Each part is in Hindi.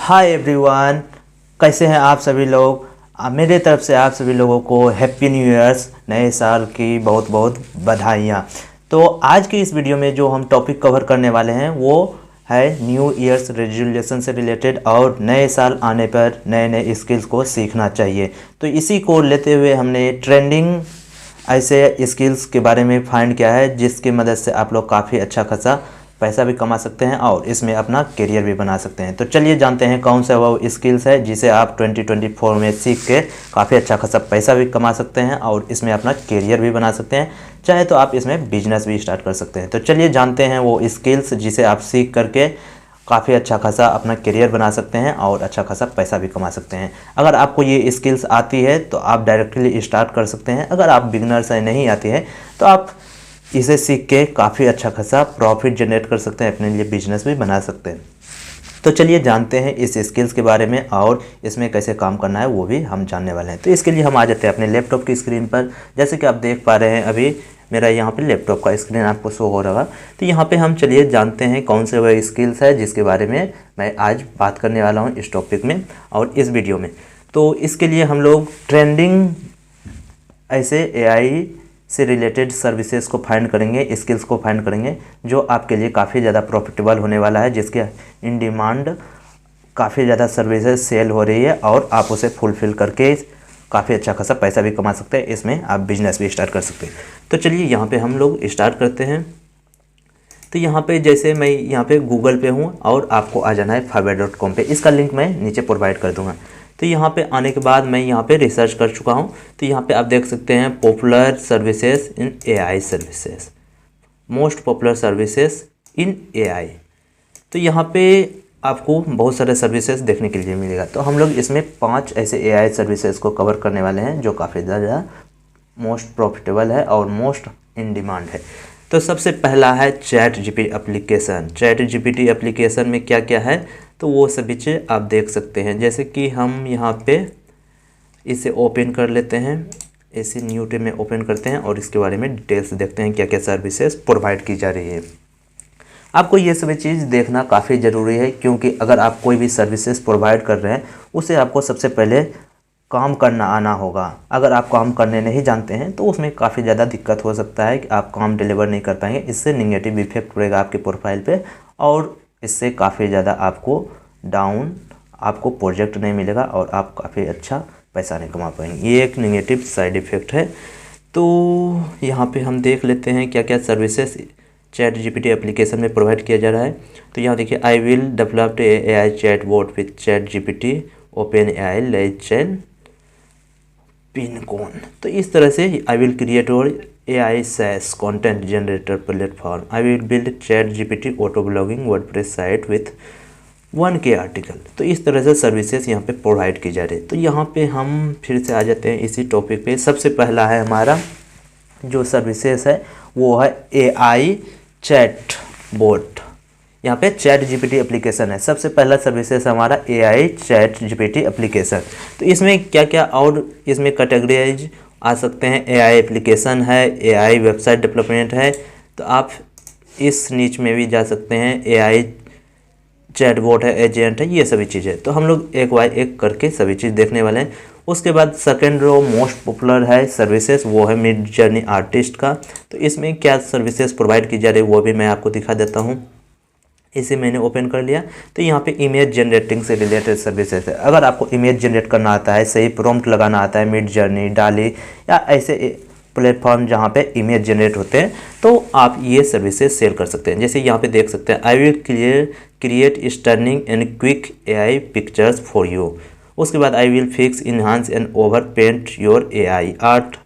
हाय एवरीवन, कैसे हैं आप सभी लोग। मेरे तरफ से आप सभी लोगों को हैप्पी न्यू ईयर्स, नए साल की बहुत बहुत बधाइयाँ। तो आज की इस वीडियो में जो हम टॉपिक कवर करने वाले हैं वो है न्यू ईयर्स रेजोल्यूशन से रिलेटेड और नए साल आने पर नए नए स्किल्स को सीखना चाहिए। तो इसी को लेते हुए हमने ट्रेंडिंग ऐसे स्किल्स के बारे में फाइंड किया है जिसकी मदद से आप लोग काफ़ी अच्छा खासा पैसा भी कमा सकते हैं और इसमें अपना करियर भी बना सकते हैं। तो चलिए जानते हैं कौन सा वो स्किल्स है जिसे आप 2024 में सीख के काफ़ी अच्छा खासा पैसा भी कमा सकते हैं और इसमें अपना करियर भी बना सकते हैं। चाहे तो आप इसमें बिजनेस भी स्टार्ट कर सकते हैं। तो चलिए जानते हैं वो स्किल्स जिसे आप सीख करके काफ़ी अच्छा खासा अपना करियर बना सकते हैं और अच्छा खासा पैसा भी कमा सकते हैं। अगर आपको ये स्किल्स आती है तो आप डायरेक्टली स्टार्ट कर सकते हैं। अगर आप बिगनर्स हैं, नहीं आती है, तो आप इसे सीख के काफ़ी अच्छा खासा प्रॉफिट जनरेट कर सकते हैं, अपने लिए बिजनेस भी बना सकते हैं। तो चलिए जानते हैं इस स्किल्स के बारे में और इसमें कैसे काम करना है वो भी हम जानने वाले हैं। तो इसके लिए हम आ जाते हैं अपने लैपटॉप की स्क्रीन पर। जैसे कि आप देख पा रहे हैं अभी मेरा यहाँ पे लैपटॉप का स्क्रीन आपको शो हो रहा है। तो यहाँ पे हम चलिए जानते हैं कौन से वह स्किल्स है जिसके बारे में मैं आज बात करने वाला हूँ इस टॉपिक में और इस वीडियो में। तो इसके लिए हम लोग ट्रेंडिंग ऐसे एआई से रिलेटेड सर्विसेज को फाइंड करेंगे, स्किल्स को फाइंड करेंगे जो आपके लिए काफ़ी ज़्यादा प्रॉफिटेबल होने वाला है, जिसके इन डिमांड काफ़ी ज़्यादा सर्विसेज सेल हो रही है और आप उसे फुलफ़िल करके काफ़ी अच्छा खासा पैसा भी कमा सकते हैं। इसमें आप बिजनेस भी स्टार्ट कर सकते हैं। तो चलिए यहाँ पे हम लोग स्टार्ट करते हैं। तो यहाँ पे जैसे मैं यहाँ पे गूगल पे हूँ और आपको आ जाना है fiverr.com पे। इसका लिंक मैं नीचे प्रोवाइड कर दूँगा। तो यहाँ पे आने के बाद मैं यहाँ पे रिसर्च कर चुका हूँ। तो यहाँ पे आप देख सकते हैं popular services in AI services, most popular services in AI. तो यहाँ पे आपको बहुत सारे सर्विसेज देखने के लिए मिलेगा। तो हम लोग इसमें 5 ऐसे एआई सर्विसेज को कवर करने वाले हैं जो काफ़ी ज़्यादा मोस्ट प्रॉफिटेबल है और मोस्ट इन डिमांड है। तो सबसे पहला है chat GPT application. Chat GPT application में क्या क्या है तो वो सभी चीज़ आप देख सकते हैं। जैसे कि हम यहाँ पे इसे ओपन कर लेते हैं, इसे न्यू टैब में ओपन करते हैं और इसके बारे में डिटेल्स देखते हैं क्या क्या सर्विसेज प्रोवाइड की जा रही है। आपको ये सभी चीज़ देखना काफ़ी ज़रूरी है क्योंकि अगर आप कोई भी सर्विसेज प्रोवाइड कर रहे हैं उसे आपको सबसे पहले काम करना आना होगा। अगर आप काम करने नहीं जानते हैं तो उसमें काफ़ी ज़्यादा दिक्कत हो सकता है कि आप काम डिलीवर नहीं कर पाएंगे। इससे निगेटिव इफेक्ट पड़ेगा आपके प्रोफाइल पे और इससे काफ़ी ज़्यादा आपको प्रोजेक्ट नहीं मिलेगा और आप काफ़ी अच्छा पैसा नहीं कमा पाएंगे। ये एक निगेटिव साइड इफ़ेक्ट है। तो यहाँ पे हम देख लेते हैं क्या क्या सर्विसेज चैट जीपीटी एप्लीकेशन में प्रोवाइड किया जा रहा है। तो यहाँ देखिए, I will develop AI chat bot with chat GPT open AI legend Pinecone. तो इस तरह से आई विल क्रिएट और AI SaaS content generator platform, I will build chat GPT auto blogging WordPress site with 1K article. तो इस तरह से सर्विसेज यहाँ पे प्रोवाइड की जा रही है। तो यहाँ पे हम फिर से आ जाते हैं इसी टॉपिक पे। सबसे पहला है हमारा जो सर्विसेज है वो है एआई चैट बोट। यहाँ पे चैट जीपीटी एप्लीकेशन है। सबसे पहला सर्विसेज हमारा एआई चैट जीपीटी एप्लीकेशन। तो इसमें क्या क्या और इसमें कैटेगरीज आ सकते हैं। एआई एप्लीकेशन है, एआई वेबसाइट डेवलपमेंट है। तो आप इस नीच में भी जा सकते हैं। एआई चैटबॉट है, एजेंट है, ये सभी चीज़ें। तो हम लोग एक बाय एक करके सभी चीज़ देखने वाले हैं। उसके बाद सेकेंड रो मोस्ट पॉपुलर है सर्विसेज, वो है मिड जर्नी आर्टिस्ट का। तो इसमें क्या सर्विसेज प्रोवाइड की जा रही है वो भी मैं आपको दिखा देता हूँ। इसे मैंने ओपन कर लिया। तो यहाँ पे इमेज जनरेटिंग से रिलेटेड सर्विसेज है। अगर आपको इमेज जनरेट करना आता है, सही प्रॉम्प्ट लगाना आता है, मिड जर्नी, डाली या ऐसे प्लेटफॉर्म जहाँ पे इमेज जनरेट होते हैं तो आप ये सर्विसेज सेल कर सकते हैं। जैसे यहाँ पे देख सकते हैं, I will create stunning and quick AI pictures for you. उसके बाद I will fix enhance and overpaint your AI art.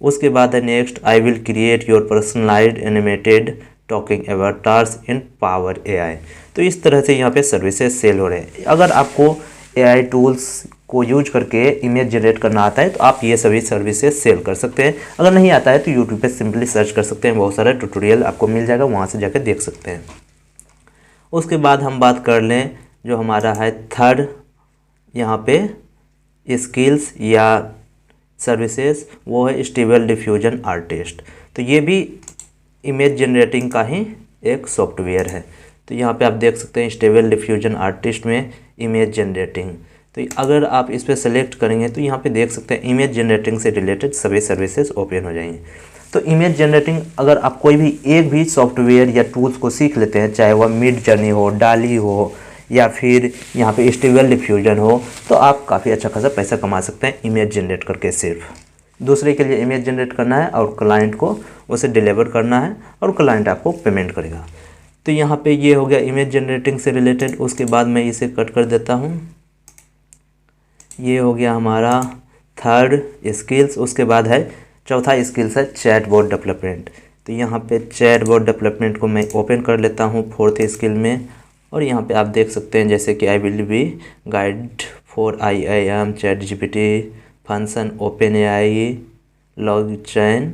उसके बाद है next, I will create your personalised animated talking avatars in power AI. तो इस तरह से यहाँ पे सर्विसेज सेल हो रहे हैं। अगर आपको एआई टूल्स को यूज करके इमेज जनरेट करना आता है तो आप ये सभी सर्विसेज सेल कर सकते हैं। अगर नहीं आता है तो यूट्यूब पे सिंपली सर्च कर सकते हैं, बहुत सारा ट्यूटोरियल आपको मिल जाएगा, वहाँ से जाकर देख सकते हैं। उसके बाद हम बात कर लें जो हमारा है थर्ड यहाँ पे स्किल्स या सर्विसेज, वो है स्टेबल डिफ्यूजन आर्टिस्ट। तो ये भी इमेज जनरेटिंग का ही एक सॉफ्टवेयर है। तो यहाँ पे आप देख सकते हैं स्टेबल डिफ्यूजन आर्टिस्ट में इमेज जनरेटिंग। तो अगर आप इस पर सेलेक्ट करेंगे तो यहाँ पे देख सकते हैं इमेज जनरेटिंग से रिलेटेड सभी सर्विसेज ओपन हो जाएंगे। तो इमेज जनरेटिंग अगर आप कोई भी एक भी सॉफ्टवेयर या टूल्स को सीख लेते हैं, चाहे वह मिड जर्नी हो, डाली हो या फिर यहाँ पे स्टेबल डिफ्यूजन हो, तो आप काफ़ी अच्छा खासा पैसा कमा सकते हैं इमेज जनरेट करके। सिर्फ दूसरे के लिए इमेज जनरेट करना है और क्लाइंट को उसे डिलीवर करना है और क्लाइंट आपको पेमेंट करेगा। तो यहाँ पे ये हो गया इमेज जनरेटिंग से रिलेटेड। उसके बाद मैं इसे कट कर देता हूँ। ये हो गया हमारा थर्ड स्किल्स। उसके बाद है चौथा स्किल्स है चैटबॉट डेवलपमेंट। तो यहाँ पे चैटबॉट डेवलपमेंट को मैं ओपन कर लेता हूँ फोर्थ स्किल में। और यहाँ पे आप देख सकते हैं जैसे कि I will be guide for IIM, ChatGPT function, open AI, LangChain.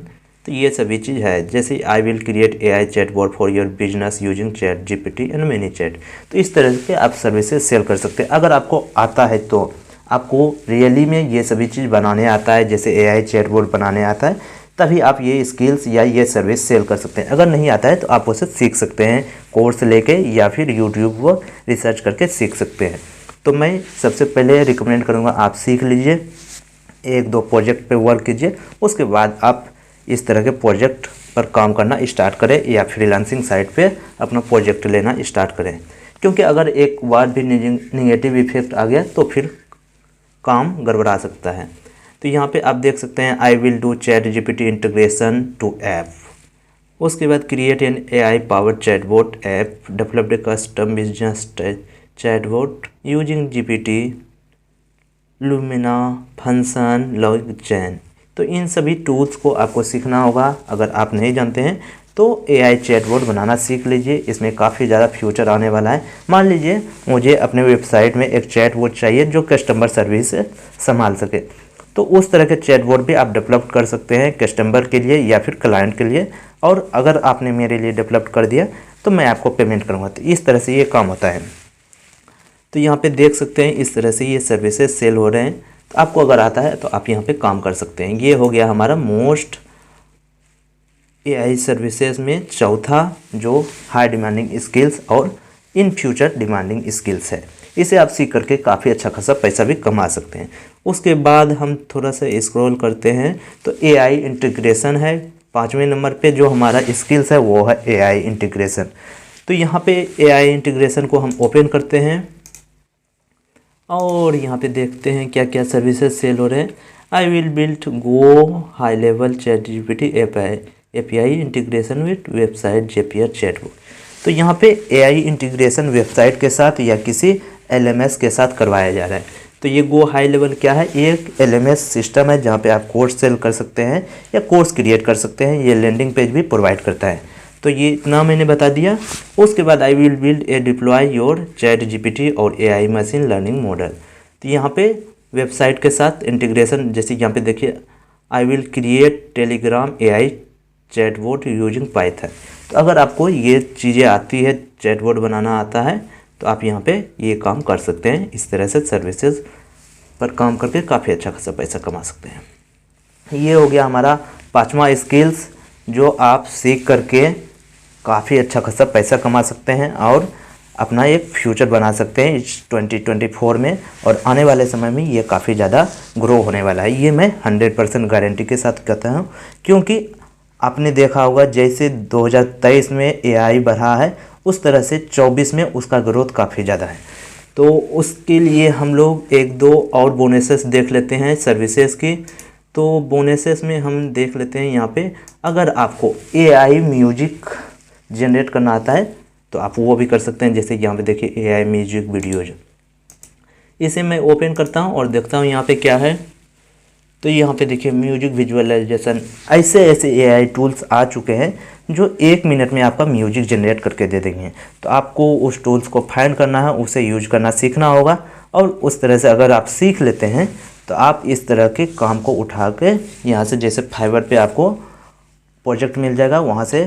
तो ये सभी चीज़ है। जैसे I will create AI chatbot for your business using ChatGPT and ManyChat। तो इस तरह के आप सर्विसेज सेल कर सकते हैं। अगर आपको आता है तो आपको रियली में ये सभी चीज़ बनाने आता है, जैसे AI चैटबॉट बनाने आता है, तभी आप ये स्किल्स या ये सर्विस सेल कर सकते हैं। अगर नहीं आता है तो आप उसे सीख सकते हैं कोर्स लेके या फिर यूट्यूब पर रिसर्च करके सीख सकते हैं। तो मैं सबसे पहले रिकमेंड करूँगा आप सीख लीजिए, एक दो प्रोजेक्ट पे वर्क कीजिए, उसके बाद आप इस तरह के प्रोजेक्ट पर काम करना स्टार्ट करें या फ्रीलांसिंग साइट पे अपना प्रोजेक्ट लेना स्टार्ट करें। क्योंकि अगर एक बार भी नेगेटिव इफेक्ट आ गया तो फिर काम गड़बड़ा सकता है। तो यहाँ पे आप देख सकते हैं I will do ChatGPT integration to app. उसके बाद create an AI powered chatbot app, developed a custom business chatbot using GPT, Lumina, function, LangChain. तो इन सभी टूल्स को आपको सीखना होगा। अगर आप नहीं जानते हैं तो AI चैटबॉट बनाना सीख लीजिए। इसमें काफ़ी ज़्यादा फ्यूचर आने वाला है। मान लीजिए मुझे अपने वेबसाइट में एक चैटबॉट चाहिए जो कस्टमर सर्विस संभाल सके, तो उस तरह के चैटबॉट भी आप डेवलप कर सकते हैं कस्टमर के लिए या फिर क्लाइंट के लिए। और अगर आपने मेरे लिए डेवलप कर दिया तो मैं आपको पेमेंट करूँगा। तो इस तरह से ये काम होता है। तो यहाँ पे देख सकते हैं इस तरह से ये सर्विसेज सेल हो रहे हैं। तो आपको अगर आता है तो आप यहाँ पे काम कर सकते हैं। ये हो गया हमारा मोस्ट AI सर्विसेज में चौथा जो हाई डिमांडिंग स्किल्स और इन फ्यूचर डिमांडिंग स्किल्स है। इसे आप सीख करके काफ़ी अच्छा खासा पैसा भी कमा सकते हैं। उसके बाद हम थोड़ा सा स्क्रॉल करते हैं तो AI इंटीग्रेशन है 5वें नंबर पे। जो हमारा स्किल्स है वो है AI इंटीग्रेशन। तो यहाँ पे AI इंटीग्रेशन को हम ओपन करते हैं और यहाँ पे देखते हैं क्या क्या सर्विसेज सेल हो रहे हैं। I will build go high level ChatGPT API integration with website JPR chatbot. तो यहाँ पे AI इंटीग्रेशन वेबसाइट के साथ या किसी LMS के साथ करवाया जा रहा है। तो ये गो हाई लेवल क्या है? एक LMS सिस्टम है जहाँ पे आप कोर्स सेल कर सकते हैं या कोर्स क्रिएट कर सकते हैं। ये लैंडिंग पेज भी प्रोवाइड करता है। तो ये इतना मैंने बता दिया। उसके बाद I will build a deploy your ChatGPT और AI मशीन लर्निंग मॉडल। तो यहाँ पे वेबसाइट के साथ इंटीग्रेशन, जैसे यहाँ पे देखिए I will create Telegram AI chatbot using Python. तो अगर आपको ये चीज़ें आती है, चैटबॉट बनाना आता है, तो आप यहाँ पे ये काम कर सकते हैं। इस तरह से सर्विसेज पर काम करके काफ़ी अच्छा खासा पैसा कमा सकते हैं। ये हो गया हमारा 5वां स्किल्स जो आप सीख करके काफ़ी अच्छा खासा पैसा कमा सकते हैं और अपना एक फ्यूचर बना सकते हैं इस 2024 में। और आने वाले समय में ये काफ़ी ज़्यादा ग्रो होने वाला है। ये मैं 100% गारंटी के साथ कहता हूँ, क्योंकि आपने देखा होगा जैसे 2023 में AI बढ़ा है उस तरह से 24 में उसका ग्रोथ काफ़ी ज़्यादा है। तो उसके लिए हम लोग एक दो और बोनसेस देख लेते हैं सर्विसेज की। तो बोनसेस में हम देख लेते हैं यहाँ पे, अगर आपको AI म्यूजिक जनरेट करना आता है तो आप वो भी कर सकते हैं। जैसे यहाँ पे देखिए AI म्यूजिक वीडियोज, इसे मैं ओपन करता हूँ और देखता हूँ यहाँ पे क्या है। तो यहाँ पे देखिए म्यूजिक विजुअलाइजेशन, ऐसे ऐसे AI टूल्स आ चुके हैं जो 1 मिनट में आपका म्यूजिक जनरेट करके दे देंगे। तो आपको उस टूल्स को फाइंड करना है, उसे यूज करना सीखना होगा। और उस तरह से अगर आप सीख लेते हैं तो आप इस तरह के काम को उठा के यहाँ से, जैसे फाइवर पे आपको प्रोजेक्ट मिल जाएगा, वहाँ से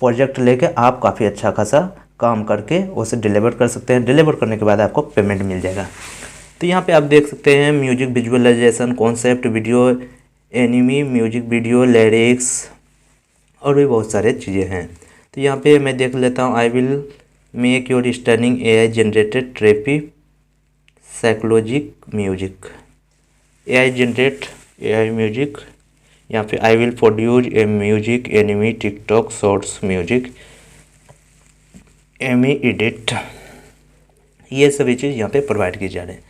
प्रोजेक्ट लेके आप काफ़ी अच्छा खासा काम करके उसे डिलीवर कर सकते हैं। डिलीवर करने के बाद आपको पेमेंट मिल जाएगा। तो यहाँ पे आप देख सकते हैं music visualisation, concept video, anime, music video, lyrics और भी बहुत सारे चीज़ें हैं। तो यहाँ पे मैं देख लेता हूँ I will make your stunning AI generated trippy psychedelic music, AI generate AI music. यहाँ पे I will produce a music anime TikTok shorts music AMV edit, ये सभी चीज़ यहाँ पे प्रोवाइड की जा रही है।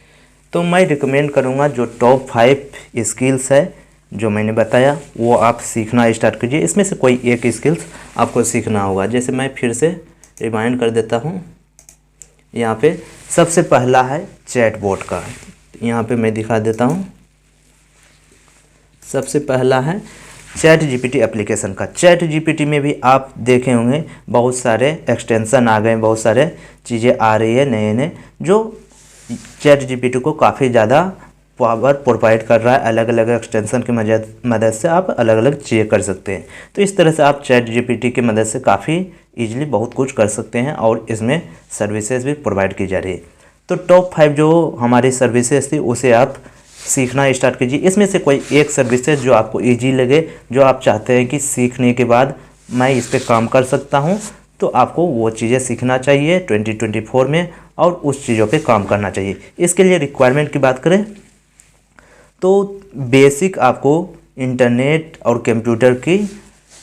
तो मैं रिकमेंड करूँगा जो टॉप 5 स्किल्स है जो मैंने बताया वो आप सीखना स्टार्ट कीजिए। इसमें से कोई एक स्किल्स आपको सीखना होगा। जैसे मैं फिर से रिमाइंड कर देता हूँ, यहाँ पे सबसे पहला है चैटबॉट का। यहाँ पे मैं दिखा देता हूँ। सबसे पहला है ChatGPT एप्लीकेशन का। ChatGPT में भी आप देखे होंगे बहुत सारे एक्सटेंशन आ गए, बहुत सारे चीज़ें आ रही है नए नए, जो ChatGPT को काफ़ी ज़्यादा पावर प्रोवाइड कर रहा है। अलग अलग एक्सटेंशन की मदद से आप अलग अलग चीज़ें कर सकते हैं। तो इस तरह से आप ChatGPT की मदद से काफ़ी ईजिली बहुत कुछ कर सकते हैं और इसमें सर्विसेज भी प्रोवाइड की जा रही है। तो टॉप 5 जो हमारी सर्विसेज थी उसे आप सीखना स्टार्ट कीजिए। इसमें से कोई एक सर्विसेज जो आपको इजी लगे, जो आप चाहते हैं कि सीखने के बाद मैं इस पर काम कर सकता हूं, तो आपको वो चीज़ें सीखना चाहिए 2024 में और उस चीज़ों पे काम करना चाहिए। इसके लिए रिक्वायरमेंट की बात करें तो बेसिक आपको इंटरनेट और कंप्यूटर की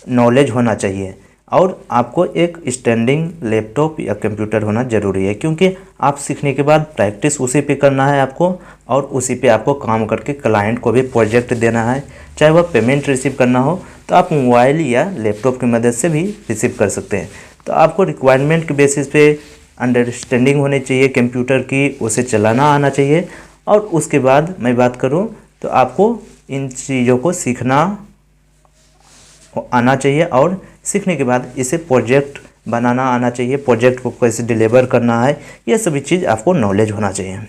नॉलेज होना चाहिए और आपको एक स्टैंडिंग लैपटॉप या कंप्यूटर होना ज़रूरी है, क्योंकि आप सीखने के बाद प्रैक्टिस उसी पे करना है आपको और उसी पे आपको काम करके क्लाइंट को भी प्रोजेक्ट देना है। चाहे वह पेमेंट रिसीव करना हो तो आप मोबाइल या लैपटॉप की मदद से भी रिसीव कर सकते हैं। तो आपको रिक्वायरमेंट के बेसिस पे अंडरस्टैंडिंग होनी चाहिए कंप्यूटर की, उसे चलाना आना चाहिए। और उसके बाद मैं बात करूँ तो आपको इन चीज़ों को सीखना आना चाहिए और सीखने के बाद इसे प्रोजेक्ट बनाना आना चाहिए, प्रोजेक्ट को कैसे डिलीवर करना है, ये सभी चीज़ आपको नॉलेज होना चाहिए।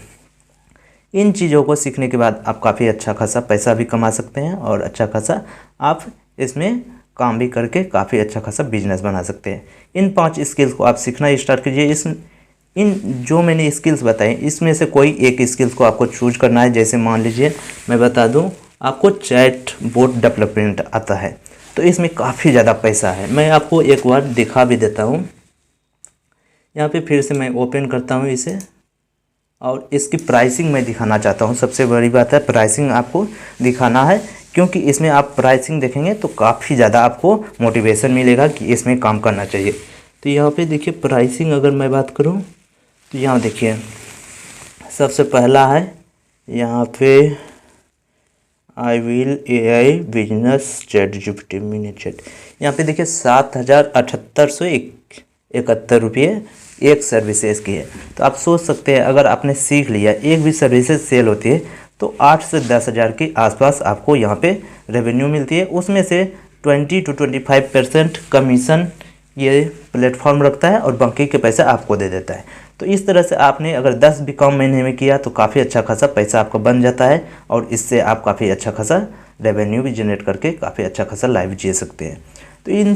इन चीज़ों को सीखने के बाद आप काफ़ी अच्छा खासा पैसा भी कमा सकते हैं और अच्छा खासा आप इसमें काम भी करके काफ़ी अच्छा खासा बिजनेस बना सकते हैं। इन 5 स्किल्स को आप सीखना स्टार्ट कीजिए। इन जो मैंने स्किल्स बताए इसमें से कोई एक स्किल्स को आपको चूज करना है। जैसे मान लीजिए मैं बता दूं, आपको चैट बोट डेवलपमेंट आता है तो इसमें काफ़ी ज़्यादा पैसा है। मैं आपको एक बार दिखा भी देता हूँ। यहाँ पे फिर से मैं ओपन करता हूँ इसे और इसकी प्राइसिंग मैं दिखाना चाहता हूँ। सबसे बड़ी बात है प्राइसिंग आपको दिखाना है, क्योंकि इसमें आप प्राइसिंग देखेंगे तो काफ़ी ज़्यादा आपको मोटिवेशन मिलेगा कि इसमें काम करना चाहिए। तो यहाँ पे देखिए प्राइसिंग अगर मैं बात करूँ तो यहाँ देखिए सबसे पहला है यहाँ पे I will AI business ChatGPT mini chat. यहाँ पे देखिए 7,7871 रुपये एक सर्विसेज की है। तो आप सोच सकते हैं अगर आपने सीख लिया, एक भी सर्विसेज सेल होती है तो 8 से 10 हज़ार के आसपास आपको यहाँ पे रेवेन्यू मिलती है। उसमें से 20 to 25% कमीशन ये प्लेटफॉर्म रखता है और बाकी के पैसे आपको दे देता है। तो इस तरह से आपने अगर 10 भी कम महीने में किया तो काफ़ी अच्छा खासा पैसा आपका बन जाता है और इससे आप काफ़ी अच्छा खासा रेवेन्यू भी जनरेट करके काफ़ी अच्छा खासा लाइफ जी सकते हैं। तो इन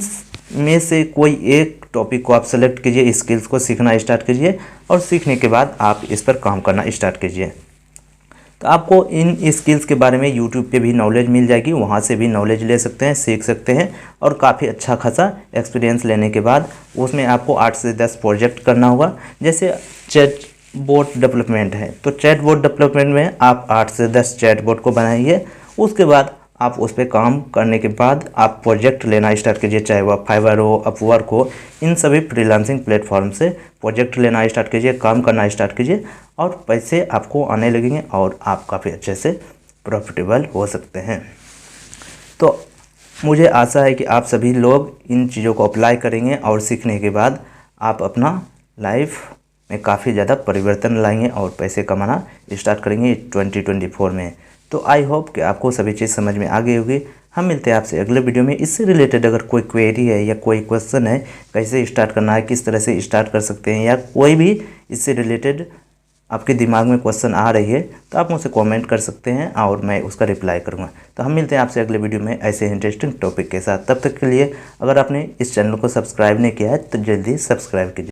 में से कोई एक टॉपिक को आप सेलेक्ट कीजिए, स्किल्स को सीखना स्टार्ट कीजिए और सीखने के बाद आप इस पर काम करना स्टार्ट कीजिए। तो आपको इन स्किल्स के बारे में यूट्यूब पे भी नॉलेज मिल जाएगी, वहाँ से भी नॉलेज ले सकते हैं, सीख सकते हैं और काफ़ी अच्छा खासा एक्सपीरियंस लेने के बाद उसमें आपको 8 से 10 प्रोजेक्ट करना होगा। जैसे चैटबॉट डेवलपमेंट है तो चैटबॉट डेवलपमेंट में आप 8 से 10 चैटबॉट को बनाइए। उसके बाद आप उस पर काम करने के बाद आप प्रोजेक्ट लेना स्टार्ट कीजिए, चाहे वह फाइवर हो, अपवर्क हो, इन सभी फ्रीलांसिंग प्लेटफॉर्म से प्रोजेक्ट लेना स्टार्ट कीजिए, काम करना स्टार्ट कीजिए और पैसे आपको आने लगेंगे और आप काफ़ी अच्छे से प्रॉफिटेबल हो सकते हैं। तो मुझे आशा है कि आप सभी लोग इन चीज़ों को अप्लाई करेंगे और सीखने के बाद आप अपना लाइफ में काफ़ी ज़्यादा परिवर्तन लाएंगे और पैसे कमाना स्टार्ट करेंगे 2024 में। तो आई होप कि आपको सभी चीज़ समझ में आ गई होगी। हम मिलते हैं आपसे अगले वीडियो में। इससे रिलेटेड अगर कोई क्वेरी है या कोई क्वेश्चन है, कैसे स्टार्ट करना है, किस तरह से स्टार्ट कर सकते हैं, या कोई भी इससे रिलेटेड आपके दिमाग में क्वेश्चन आ रही है तो आप मुझसे कमेंट कर सकते हैं और मैं उसका रिप्लाई करूँगा। तो हम मिलते हैं आपसे अगले वीडियो में ऐसे इंटरेस्टिंग टॉपिक के साथ। तब तक के लिए अगर आपने इस चैनल को सब्सक्राइब नहीं किया है तो जल्दी सब्सक्राइब कीजिए।